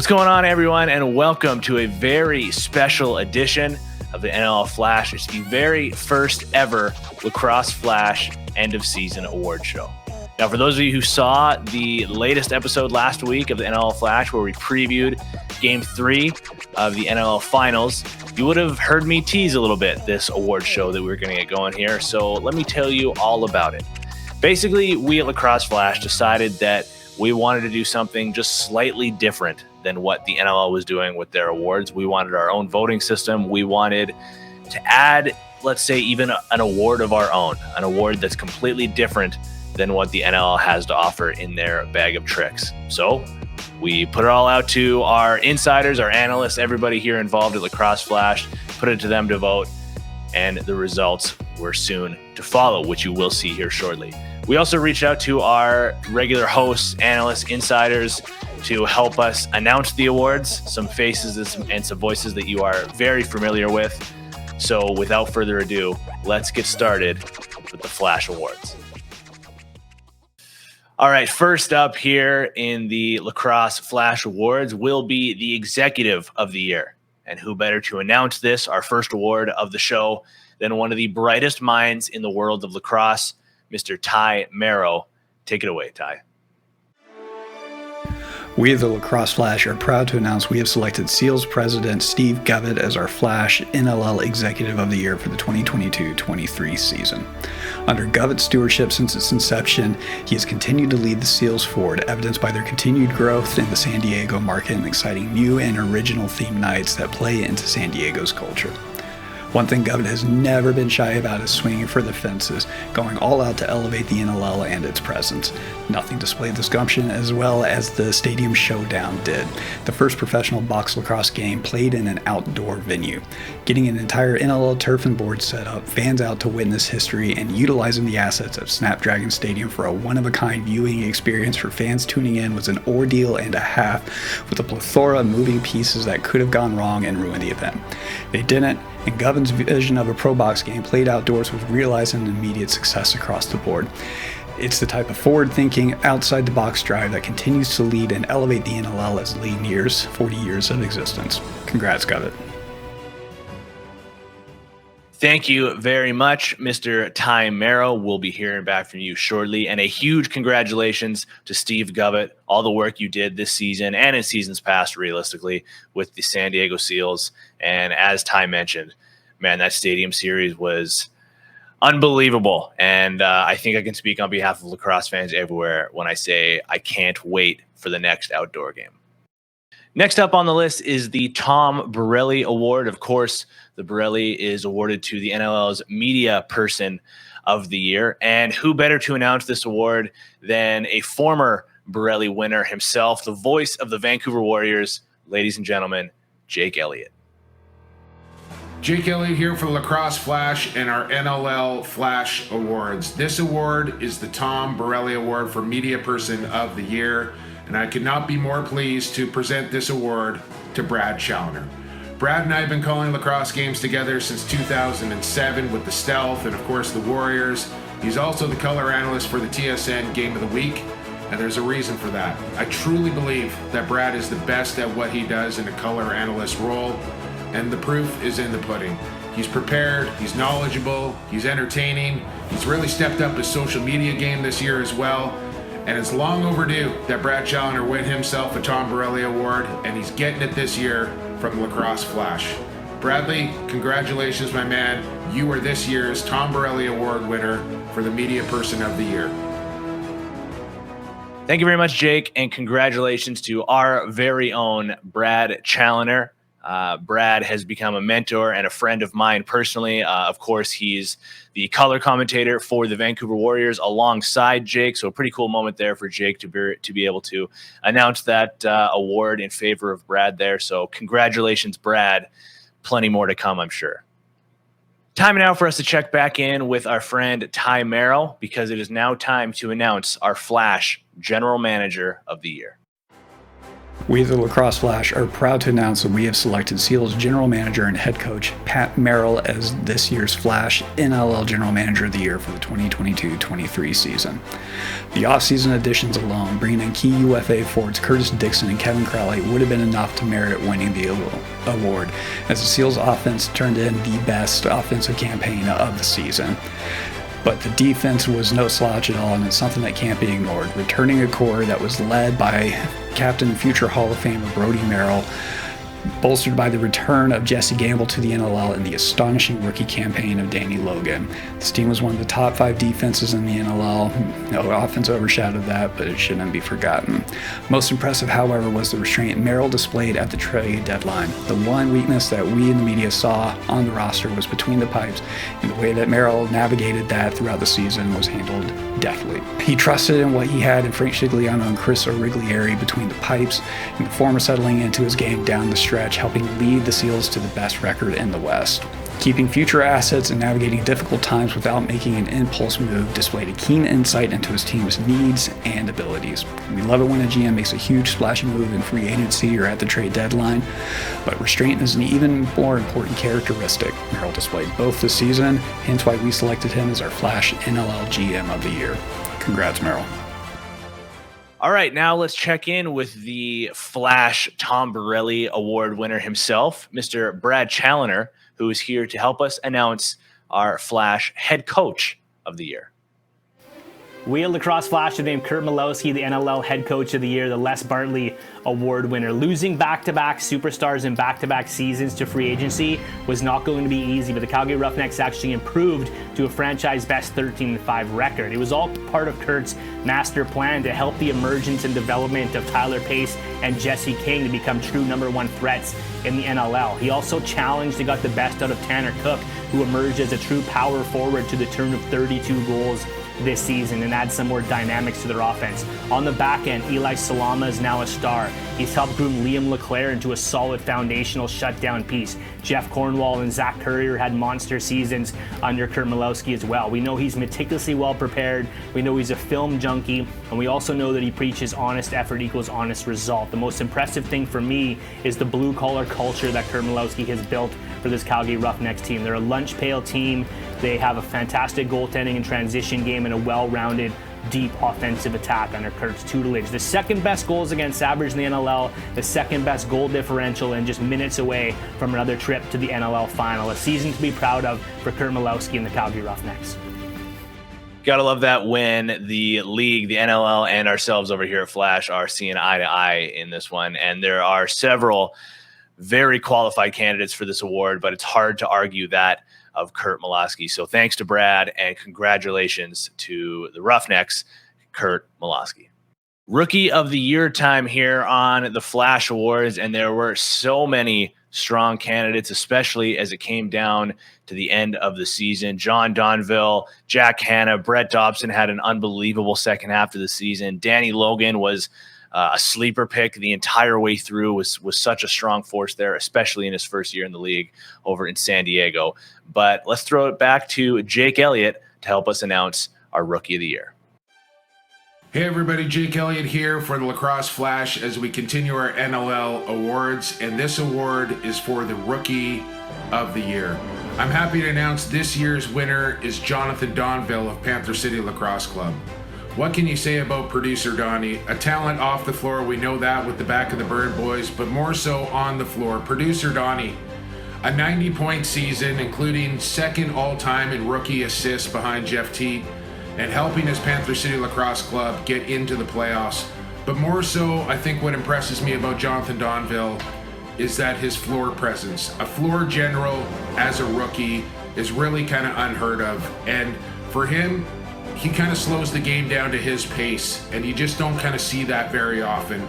What's going on, everyone, and welcome to a very special edition of the NLL Flash. It's the very first ever Lacrosse Flash end of season award show. Now, for those of you who saw the latest episode last week of the NLL Flash, where we previewed Game 3 of the NLL Finals, you would have heard me tease a little bit this award show that we were going to get going here. So let me tell you all about it. Basically, we at Lacrosse Flash decided that we wanted to do something just slightly different than what the NLL was doing with their awards. We wanted our own voting system. We wanted to add, let's say, even an award of our own, an award that's completely different than what the NLL has to offer in their bag of tricks. So we put it all out to our insiders, our analysts, everybody here involved at Lacrosse Flash, put it to them to vote, and the results were soon to follow, which you will see here shortly. We also reached out to our regular hosts, analysts, insiders to help us announce the awards, some faces and some voices that you are very familiar with. So without further ado, let's get started with the Flash Awards. All right, first up here in the Lacrosse Flash Awards will be the Executive of the Year. And who better to announce this, our first award of the show, than one of the brightest minds in the world of lacrosse, Mr. Ty Merrow. Take it away, Ty. We at the Lacrosse Flash are proud to announce we have selected Seals President Steve Govett as our Flash NLL Executive of the Year for the 2022-23 season. Under Govett's stewardship since its inception, he has continued to lead the Seals forward, evidenced by their continued growth in the San Diego market and exciting new and original theme nights that play into San Diego's culture. One thing Govett has never been shy about is swinging for the fences, going all out to elevate the NLL and its presence. Nothing displayed this gumption as well as the Stadium Showdown did, the first professional box lacrosse game played in an outdoor venue. Getting an entire NLL turf and board set up, fans out to witness history, and utilizing the assets of Snapdragon Stadium for a one-of-a-kind viewing experience for fans tuning in was an ordeal and a half, with a plethora of moving pieces that could have gone wrong and ruined the event. They didn't, and Govett's vision of a pro box game played outdoors was realized in immediate success across the board. It's the type of forward-thinking, outside-the-box drive that continues to lead and elevate the NLL as the league nears 40 years of existence. Congrats, Govett. Thank you very much, Mr. Ty Merrow. We'll be hearing back from you shortly. And a huge congratulations to Steve Govett, all the work you did this season and in seasons past, realistically, with the San Diego Seals. And as Ty mentioned, man, that stadium series was unbelievable. And I think I can speak on behalf of lacrosse fans everywhere when I say I can't wait for the next outdoor game. Next up on the list is the Tom Borelli Award. Of course, the Borelli is awarded to the NLL's Media Person of the Year. And who better to announce this award than a former Borelli winner himself, the voice of the Vancouver Warriors, ladies and gentlemen, Jake Elliott. Jake Elliott here for Lacrosse Flash and our NLL Flash Awards. This award is the Tom Borelli Award for Media Person of the Year, and I could not be more pleased to present this award to Brad Challoner. Brad and I have been calling lacrosse games together since 2007 with the Stealth and, of course, the Warriors. He's also the color analyst for the TSN Game of the Week, and there's a reason for that. I truly believe that Brad is the best at what he does in a color analyst role, and the proof is in the pudding. He's prepared, he's knowledgeable, he's entertaining, he's really stepped up his social media game this year as well, and it's long overdue that Brad Challoner win himself a Tom Borelli Award, and he's getting it this year from Lacrosse Flash. Bradley, congratulations, my man. You are this year's Tom Borelli Award winner for the Media Person of the Year. Thank you very much, Jake, and congratulations to our very own Brad Challoner. Brad has become a mentor and a friend of mine personally. Of course, he's the color commentator for the Vancouver Warriors alongside Jake. So a pretty cool moment there for Jake to be able to announce that award in favor of Brad there. So congratulations, Brad. Plenty more to come, I'm sure. Time now for us to check back in with our friend Ty Merrow, because it is now time to announce our Flash General Manager of the Year. We, the Lacrosse Flash, are proud to announce that we have selected Seals general manager and head coach Pat Merrill as this year's Flash NLL General Manager of the Year for the 2022-23 season. The offseason additions alone, bringing in key UFA forwards Curtis Dixon and Kevin Crowley, would have been enough to merit winning the award, as the Seals offense turned in the best offensive campaign of the season. But the defense was no slouch at all, and it's something that can't be ignored. Returning a core that was led by Captain and future Hall of Famer Brody Merrill, bolstered by the return of Jesse Gamble to the NLL and the astonishing rookie campaign of Danny Logan. This team was one of the top 5 defenses in the NLL. No offense overshadowed that, but it shouldn't be forgotten. Most impressive, however, was the restraint Merrill displayed at the trade deadline. The one weakness that we in the media saw on the roster was between the pipes, and the way that Merrill navigated that throughout the season was handled deftly. He trusted in what he had in Frank Scigliano and Chris Origlieri between the pipes, and the former settling into his game down the stretch, helping lead the Seals to the best record in the West. Keeping future assets and navigating difficult times without making an impulse move displayed a keen insight into his team's needs and abilities. We love it when a GM makes a huge splashy move in free agency or at the trade deadline, but restraint is an even more important characteristic. Merrill displayed both this season, hence why we selected him as our Flash NLL GM of the Year. Congrats, Merrill. All right, now let's check in with the Flash Tom Borelli Award winner himself, Mr. Brad Challoner, who is here to help us announce our Flash Head Coach of the Year. We at Lacrosse Flash have named Curt Malowski the NLL Head Coach of the Year, the Les Bartley Award winner. Losing back-to-back superstars in back-to-back seasons to free agency was not going to be easy, but the Calgary Roughnecks actually improved to a franchise-best 13-5 record. It was all part of Curt's master plan to help the emergence and development of Tyler Pace and Jesse King to become true #1 threats in the NLL. He also challenged and got the best out of Tanner Cook, who emerged as a true power forward to the tune of 32 goals this season and add some more dynamics to their offense. On the back end, Eli Salama is now a star. He's helped groom Liam LeClaire into a solid foundational shutdown piece. Jeff Cornwall and Zach Currier had monster seasons under Curt Malowski as well. We know he's meticulously well prepared. We know he's a film junkie, and we also know that he preaches honest effort equals honest result. The most impressive thing for me is the blue-collar culture that Curt Malowski has built for this Calgary Roughnecks team. They're a lunch pail team. They have a fantastic goaltending and transition game and a well-rounded, deep offensive attack under Curt's tutelage. The second best goals against average in the NLL, the second best goal differential, and just minutes away from another trip to the NLL final. A season to be proud of for Curt Malowski and the Calgary Roughnecks. Gotta love that when the league, the NLL, and ourselves over here at Flash are seeing eye to eye in this one. And there are several very qualified candidates for this award, but it's hard to argue that of Curt Malowski. So thanks to Brad, and congratulations to the Roughnecks, Curt Malowski. Rookie of the Year time here on the Flash Awards, and there were so many strong candidates, especially as it came down to the end of the season. John Donville, Jack Hanna, Brett Dobson had an unbelievable second half of the season. Danny Logan was a sleeper pick the entire way through, was such a strong force there, especially in his first year in the league over in San Diego. But let's throw it back to Jake Elliott to help us announce our Rookie of the Year. Hey everybody, Jake Elliott here for the Lacrosse Flash as we continue our NLL awards, and this award is for the Rookie of the Year. I'm happy to announce this year's winner is Jonathan Donville of Panther City Lacrosse Club. What can you say about producer Donnie? A talent off the floor, we know that with the back of the Bird Boys, but more so on the floor. Producer Donnie, a 90-point season, including second all-time in rookie assists behind Jeff Teat, and helping his Panther City Lacrosse Club get into the playoffs. But more so, I think what impresses me about Jonathan Donville is that his floor presence. A floor general as a rookie is really kind of unheard of. And for him, he kind of slows the game down to his pace, and you just don't kind of see that very often.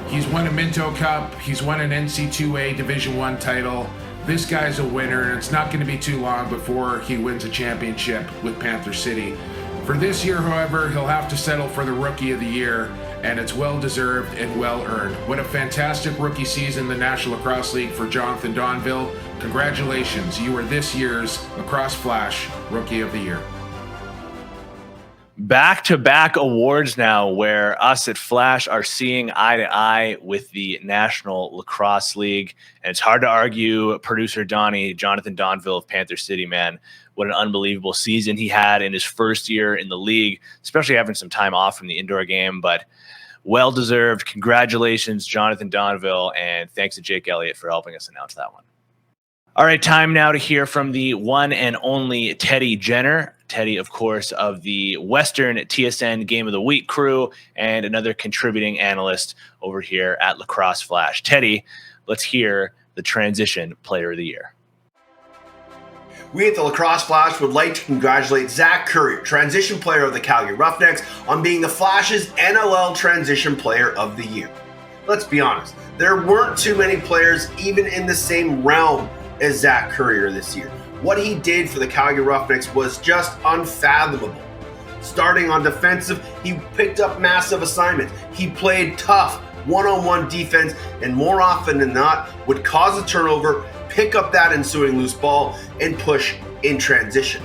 He's won a Minto Cup, he's won an NC2A Division I title. This guy's a winner, and it's not going to be too long before he wins a championship with Panther City. For this year, however, he'll have to settle for the Rookie of the Year, and it's well-deserved and well-earned. What a fantastic rookie season in the National Lacrosse League for Jonathan Donville. Congratulations, you are this year's Lacrosse Flash Rookie of the Year. Back-to-back awards now where us at Flash are seeing eye to eye with the National Lacrosse League. And it's hard to argue producer Jonathan Donville of Panther City, man. What an unbelievable season he had in his first year in the league, especially having some time off from the indoor game. But well-deserved. Congratulations, Jonathan Donville. And thanks to Jake Elliott for helping us announce that one. All right, time now to hear from the one and only Teddy Jenner. Teddy, of course, of the Western TSN Game of the Week crew and another contributing analyst over here at Lacrosse Flash. Teddy, let's hear the Transition Player of the Year. We at the Lacrosse Flash would like to congratulate Zach Currier, Transition Player of the Calgary Roughnecks, on being the Flash's NLL Transition Player of the Year. Let's be honest, there weren't too many players even in the same realm as Zach Currier this year. What he did for the Calgary Roughnecks was just unfathomable. Starting on defensive, he picked up massive assignments. He played tough one-on-one defense, and more often than not would cause a turnover, pick up that ensuing loose ball, and push in transition.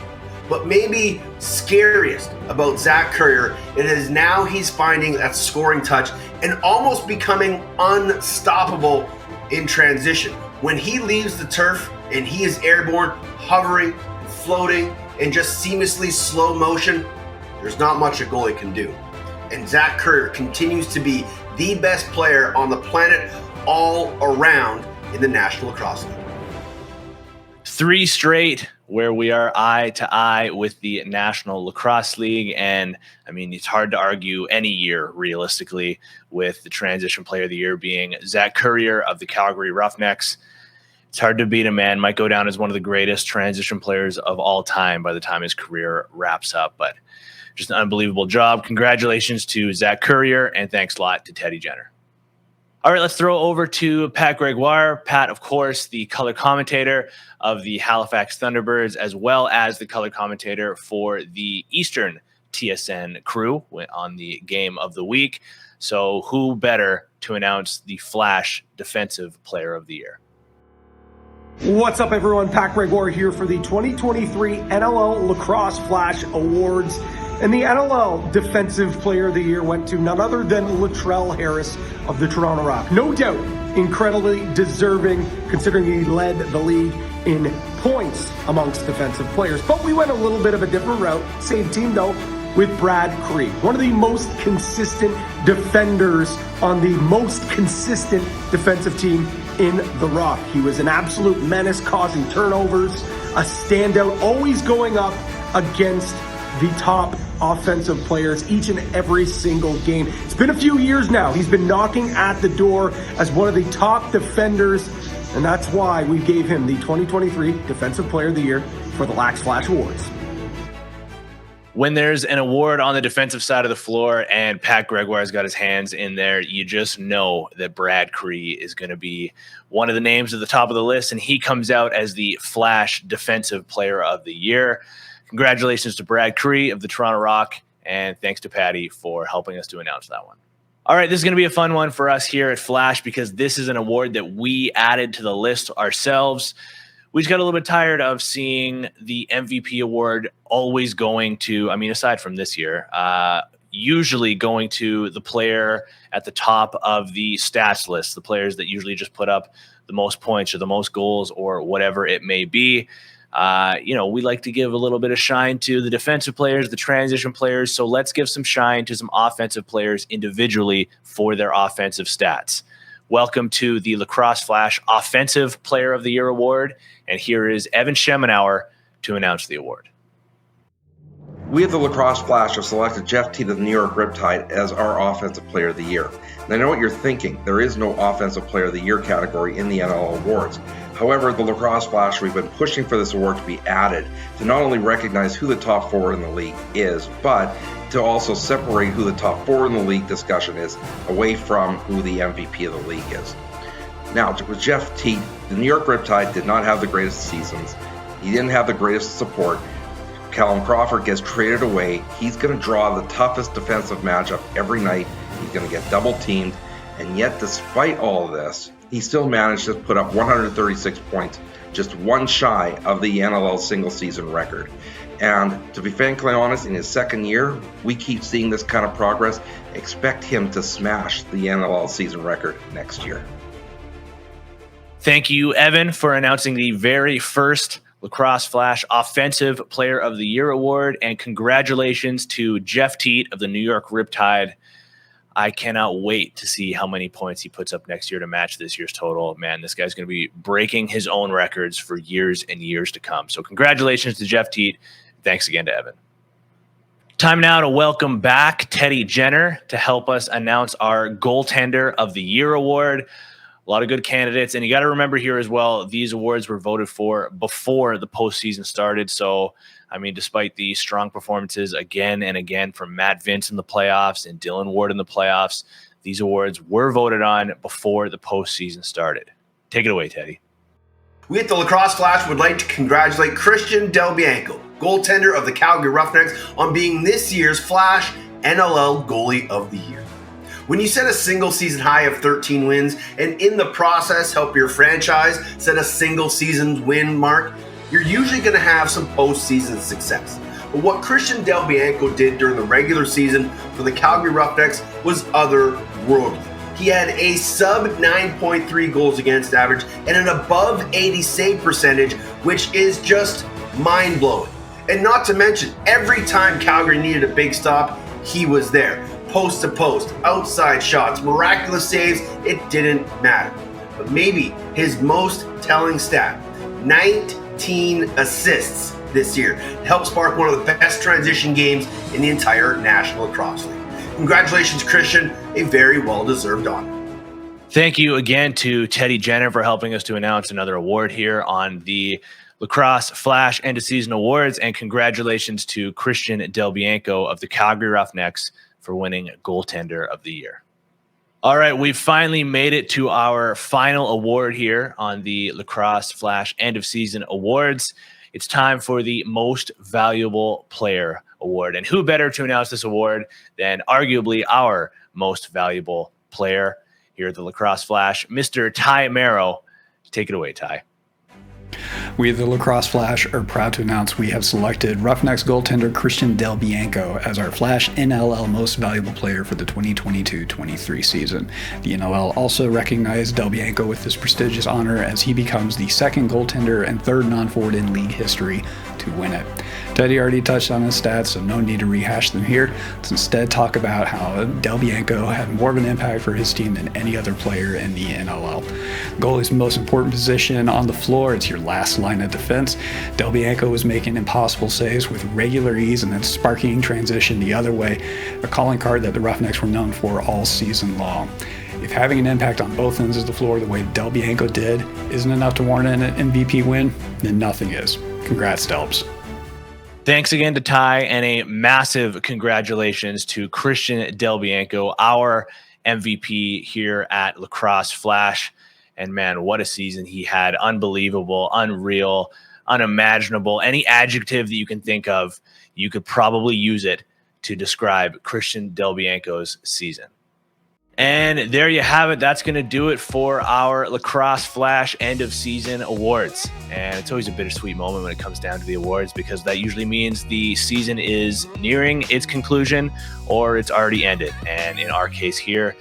But maybe scariest about Zach Currier, it is now he's finding that scoring touch and almost becoming unstoppable in transition. When he leaves the turf and he is airborne, hovering, floating, and just seamlessly slow motion, there's not much a goalie can do. And Zach Currier continues to be the best player on the planet all around in the National Lacrosse League. 3 straight where we are eye to eye with the National Lacrosse League. And I mean, it's hard to argue any year realistically with the Transition Player of the Year being Zach Currier of the Calgary Roughnecks. It's hard to beat him, man. Might go down as one of the greatest transition players of all time by the time his career wraps up. But just an unbelievable job. Congratulations to Zach Currier, and thanks a lot to Teddy Jenner. All right, let's throw over to Pat Gregoire. Pat, of course, the color commentator of the Halifax Thunderbirds, as well as the color commentator for the Eastern TSN crew on the Game of the Week. So who better to announce the Flash Defensive Player of the Year? What's up, everyone? Pat Gregoire here for the 2023 NLL Lacrosse Flash Awards. And the NLL Defensive Player of the Year went to none other than Latrell Harris of the Toronto Rock. No doubt, incredibly deserving, considering he led the league in points amongst defensive players. But we went a little bit of a different route, same team though, with Brad Cree, one of the most consistent defenders on the most consistent defensive team in the Rock. He was an absolute menace, causing turnovers, a standout, always going up against the top offensive players each and every single game. It's been a few years now. He's been knocking at the door as one of the top defenders, and that's why we gave him the 2023 Defensive Player of the Year for the Lax Flash Awards. When there's an award on the defensive side of the floor and Pat Gregoire's got his hands in there, you just know that Brad Cree is going to be one of the names at the top of the list, and he comes out as the Flash Defensive Player of the Year. Congratulations to Brad Cree of the Toronto Rock, and thanks to Patty for helping us to announce that one. All right, this is going to be a fun one for us here at Flash because this is an award that we added to the list ourselves. We just got a little bit tired of seeing the MVP award always going to, I mean, aside from this year, usually going to the player at the top of the stats list, the players that usually just put up the most points or the most goals or whatever it may be. We like to give a little bit of shine to the defensive players, the transition players. So let's give some shine to some offensive players individually for their offensive stats. Welcome to the Lacrosse Flash Offensive Player of the Year Award. And here is Evan Schemenauer to announce the award. We at the Lacrosse Flash have selected Jeff Teat of the New York Riptide as our Offensive Player of the Year. And I know what you're thinking. There is no Offensive Player of the Year category in the NLL Awards. However, the Lacrosse Flash, we've been pushing for this award to be added to not only recognize who the top forward in the league is, but to also separate who the top forward in the league discussion is away from who the MVP of the league is. Now, with Jeff Teat, the New York Riptide did not have the greatest seasons. He didn't have the greatest support. Callum Crawford gets traded away. He's going to draw the toughest defensive matchup every night. He's going to get double teamed. And yet, despite all of this, he still managed to put up 136 points, just one shy of the NLL single season record. And to be frankly honest, in his second year, we keep seeing this kind of progress. Expect him to smash the NLL season record next year. Thank you, Evan, for announcing the very first Lacrosse Flash Offensive Player of the Year award, and congratulations to Jeff Teat of the New York Riptide. I cannot wait to see how many points he puts up next year to match this year's total. Man, this guy's going to be breaking his own records for years and years to come. So congratulations to Jeff Teat. Thanks again to Evan. Time now to welcome back Teddy Jenner to help us announce our Goaltender of the Year award. A lot of good candidates. And you got to remember here as well, these awards were voted for before the postseason started. So, I mean, despite the strong performances again and again from Matt Vince in the playoffs and Dylan Ward in the playoffs, these awards were voted on before the postseason started. Take it away, Teddy. We at the Lacrosse Flash would like to congratulate Christian Del Bianco, goaltender of the Calgary Roughnecks, on being this year's Flash NLL Goalie of the Year. When you set a single season high of 13 wins and in the process help your franchise set a single season win mark, you're usually going to have some postseason success. But what Christian Del Bianco did during the regular season for the Calgary Roughnecks was otherworldly. He had a sub 9.3 goals against average and an above 80 save percentage, which is just mind-blowing. And not to mention, every time Calgary needed a big stop, he was there. Post to post, outside shots, miraculous saves, it didn't matter. But maybe his most telling stat, 19 assists this year, helped spark one of the best transition games in the entire National Lacrosse League. Congratulations, Christian, a very well-deserved honor. Thank you again to Teddy Jenner for helping us to announce another award here on the Lacrosse Flash End of Season Awards, and congratulations to Christian Del Bianco of the Calgary Roughnecks for winning Goaltender of the Year. All right, we've finally made it to our final award here on the Lacrosse Flash End of Season Awards. It's time for the Most Valuable Player Award. And who better to announce this award than arguably our most valuable player here at the Lacrosse Flash, Mr. Ty Marrow. Take it away, Ty. We, the Lacrosse Flash, are proud to announce we have selected Roughnecks goaltender Christian Del Bianco as our Flash NLL Most Valuable Player for the 2022-23 season. The NLL also recognized Del Bianco with this prestigious honor as he becomes the second goaltender and third non-forward in league history to win it. Teddy already touched on his stats, so no need to rehash them here. Let's instead talk about how Del Bianco had more of an impact for his team than any other player in the NLL. Goalie's most important position on the floor. It's your last line of defense. Del Bianco was making impossible saves with regular ease and then sparking transition the other way, a calling card that the Roughnecks were known for all season long. If having an impact on both ends of the floor the way Del Bianco did isn't enough to warrant an MVP win, then nothing is. Congrats, Delbs. Thanks again to Ty, and a massive congratulations to Christian Del Bianco, our MVP here at Lacrosse Flash. And man, what a season he had. Unbelievable, unreal, unimaginable. Any adjective that you can think of, you could probably use it to describe Christian Del Bianco's season. And there you have it. That's going to do it for our Lacrosse Flash End of Season Awards. And it's always a bittersweet moment when it comes down to the awards, because that usually means the season is nearing its conclusion or it's already ended. And in our case here,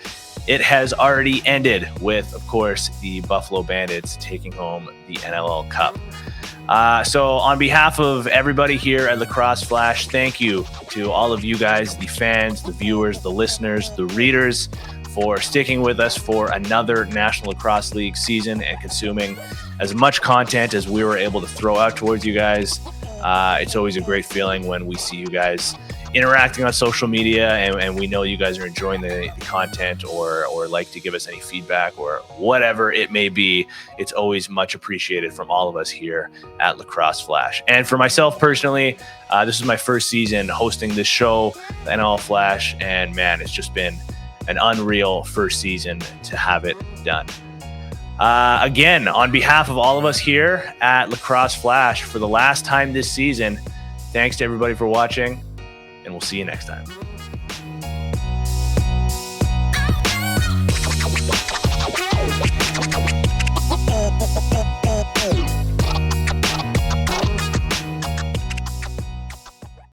it has already ended with, of course, the Buffalo Bandits taking home the NLL Cup. So on behalf of everybody here at Lacrosse Flash, thank you to all of you guys, the fans, the viewers, the listeners, the readers, for sticking with us for another National Lacrosse League season and consuming as much content as we were able to throw out towards you guys. It's always a great feeling when we see you guys interacting on social media, and we know you guys are enjoying the content or like to give us any feedback or whatever it may be. It's always much appreciated from all of us here at Lacrosse Flash. And for myself personally, this is my first season hosting this show, the NLL Flash, and man, it's just been an unreal first season to have it done. Again, on behalf of all of us here at Lacrosse Flash, for the last time this season, thanks to everybody for watching, and we'll see you next time.